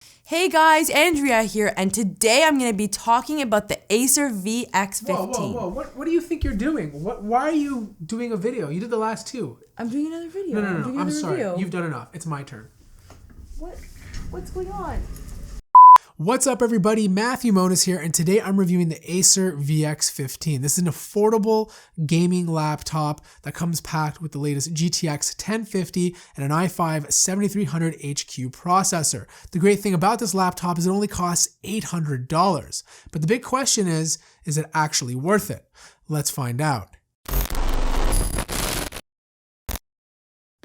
Hey guys, Andrea here, and today I'm going to be talking about the ACER VX15. Whoa. What do you think you're doing? Why are you doing a video? You did the last two. I'm doing another video. No. I'm sorry. You've done enough. It's my turn. What's going on? What's up, everybody? Matthew Moniz here, and today I'm reviewing the ACER VX15. This is an affordable gaming laptop that comes packed with the latest GTX 1050 and an i5 7300 HQ processor. The great thing about this laptop is it only costs $800. But the big question is it actually worth it? Let's find out.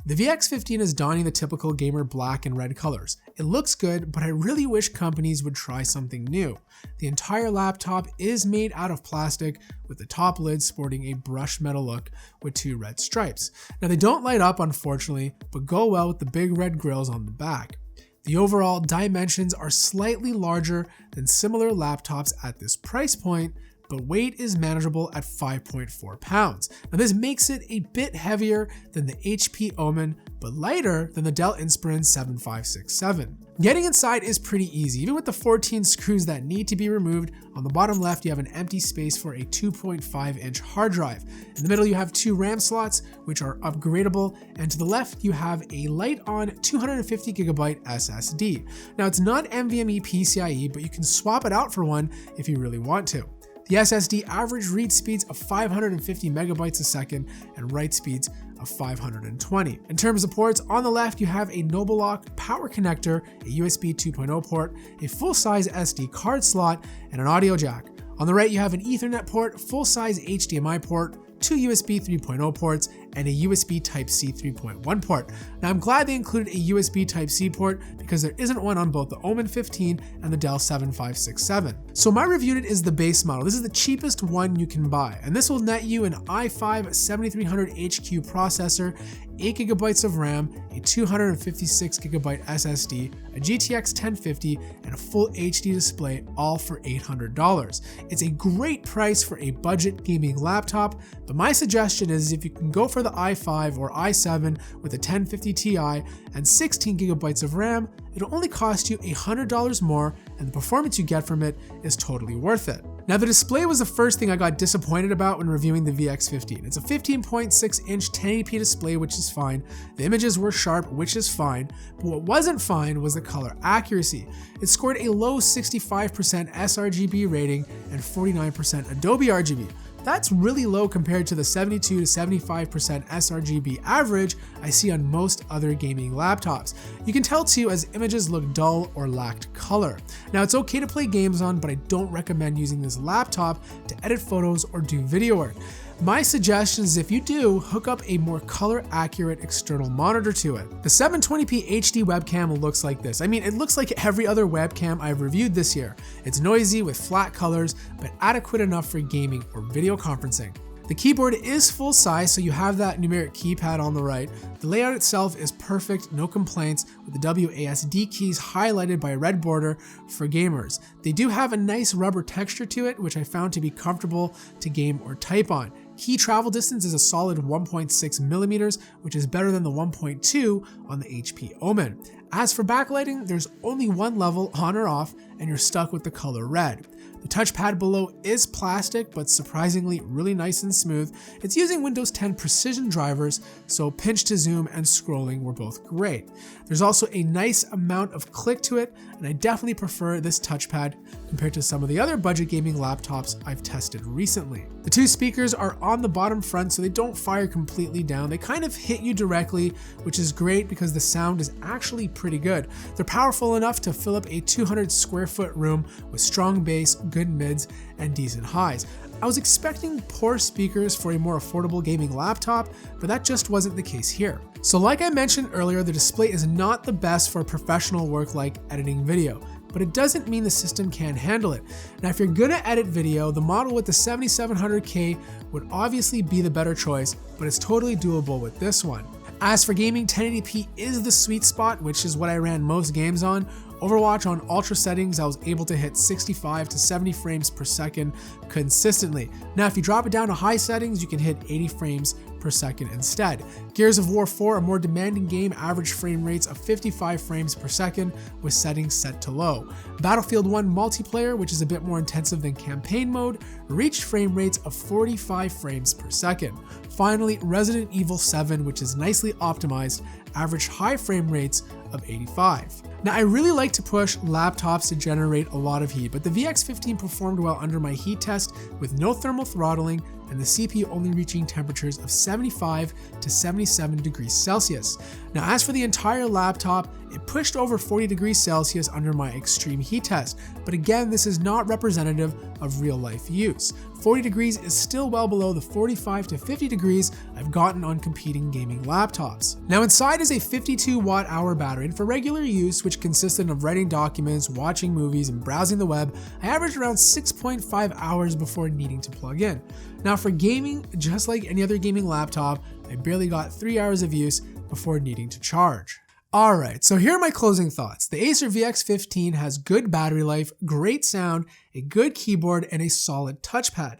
The VX15 is donning the typical gamer black and red colors. It looks good, but I really wish companies would try something new. The entire laptop is made out of plastic, with the top lid sporting a brushed metal look with two red stripes. Now they don't light up, unfortunately, but go well with the big red grills on the back. The overall dimensions are slightly larger than similar laptops at this price point, but weight is manageable at 5.4 pounds. Now this makes it a bit heavier than the HP Omen, but lighter than the Dell Inspiron 7567. Getting inside is pretty easy, even with the 14 screws that need to be removed. On the bottom left, you have an empty space for a 2.5-inch hard drive. In the middle, you have two RAM slots, which are upgradable, and to the left, you have a light-on 250GB SSD. Now, it's not NVMe PCIe, but you can swap it out for one if you really want to. The SSD average read speeds of 550 megabytes a second and write speeds of 520. In terms of ports, on the left you have a Noble-Lock power connector, a USB 2.0 port, a full-size SD card slot, and an audio jack. On the right you have an Ethernet port, full-size HDMI port, two USB 3.0 ports, and a USB Type-C 3.1 port. Now I'm glad they included a USB Type-C port because there isn't one on both the Omen 15 and the Dell 7567. So my review unit is the base model. This is the cheapest one you can buy, and this will net you an i5 7300 HQ processor, 8GB of RAM, a 256GB SSD, a GTX 1050, and a full HD display, all for $800. It's a great price for a budget gaming laptop, but my suggestion is if you can go for the i5 or i7 with a 1050 Ti and 16GB of RAM, it'll only cost you $100 more, and the performance you get from it is totally worth it. Now the display was the first thing I got disappointed about when reviewing the VX15. It's a 15.6-inch 1080p display, which is fine. The images were sharp, which is fine, but what wasn't fine was the color accuracy. It scored a low 65% sRGB rating and 49% Adobe RGB. That's really low compared to the 72 to 75% sRGB average I see on most other gaming laptops. You can tell too as images look dull or lacked color. Now it's okay to play games on, but I don't recommend using this laptop to edit photos or do video work. My suggestion is if you do, hook up a more color accurate external monitor to it. The 720p HD webcam looks like this. I mean, it looks like every other webcam I've reviewed this year. It's noisy with flat colors, but adequate enough for gaming or video conferencing. The keyboard is full size, so you have that numeric keypad on the right. The layout itself is perfect, no complaints, with the WASD keys highlighted by a red border for gamers. They do have a nice rubber texture to it, which I found to be comfortable to game or type on. Key travel distance is a solid 1.6 millimeters, which is better than the 1.2 on the HP Omen. As for backlighting, there's only one level, on or off, and you're stuck with the color red. The touchpad below is plastic, but surprisingly really nice and smooth. It's using Windows 10 precision drivers, so pinch to zoom and scrolling were both great. There's also a nice amount of click to it, and I definitely prefer this touchpad compared to some of the other budget gaming laptops I've tested recently. The two speakers are on the bottom front, so they don't fire completely down. They kind of hit you directly, which is great because the sound is actually pretty good. They're powerful enough to fill up a 200 square foot room with strong bass, good mids, and decent highs. I was expecting poor speakers for a more affordable gaming laptop, but that just wasn't the case here. So like I mentioned earlier, the display is not the best for professional work like editing video, but it doesn't mean the system can't handle it. Now if you're gonna edit video, the model with the 7700K would obviously be the better choice, but it's totally doable with this one. As for gaming, 1080p is the sweet spot, which is what I ran most games on. Overwatch on ultra settings, I was able to hit 65 to 70 frames per second consistently. Now, if you drop it down to high settings, you can hit 80 frames per second instead. Gears of War 4, a more demanding game, average frame rates of 55 frames per second with settings set to low. Battlefield 1 multiplayer, which is a bit more intensive than campaign mode, reached frame rates of 45 frames per second. Finally, Resident Evil 7, which is nicely optimized, averaged high frame rates of 85. Now, I really like to push laptops to generate a lot of heat, but the VX15 performed well under my heat test with no thermal throttling and the CPU only reaching temperatures of 75 to 77 degrees Celsius. Now, as for the entire laptop, it pushed over 40 degrees Celsius under my extreme heat test, but again, this is not representative of real life use. 40 degrees is still well below the 45 to 50 degrees I've gotten on competing gaming laptops. Now, inside is a 52 watt-hour battery, and for regular use, which consisted of writing documents, watching movies, and browsing the web, I averaged around 6.5 hours before needing to plug in. Now, for gaming, just like any other gaming laptop, I barely got 3 hours of use before needing to charge. Alright, so here are my closing thoughts. The ACER VX15 has good battery life, great sound, a good keyboard, and a solid touchpad.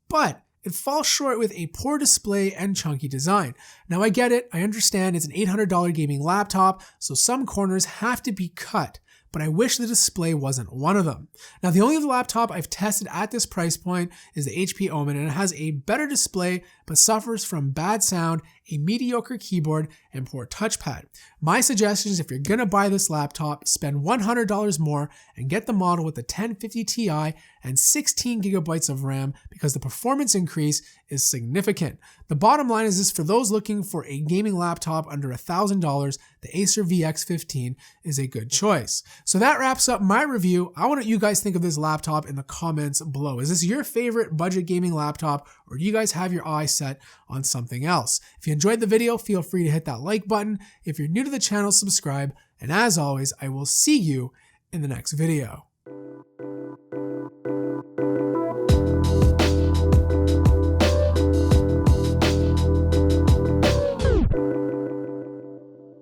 But it falls short with a poor display and chunky design. Now, I get it, I understand it's an $800 gaming laptop, so some corners have to be cut, but I wish the display wasn't one of them. Now, the only laptop I've tested at this price point is the HP Omen, and it has a better display but suffers from bad sound, a mediocre keyboard, and poor touchpad. My suggestion is if you're gonna buy this laptop, spend $100 more and get the model with the 1050 Ti and 16 gigabytes of RAM because the performance increase is significant. The bottom line is this: for those looking for a gaming laptop under $1,000, the ACER VX15 is a good choice. So that wraps up my review. I want you guys think of this laptop in the comments below. Is this your favorite budget gaming laptop, or do you guys have your eyes set on something else? If you enjoyed the video, feel free to hit that like button. If you're new to the channel, subscribe. And as always, I will see you in the next video.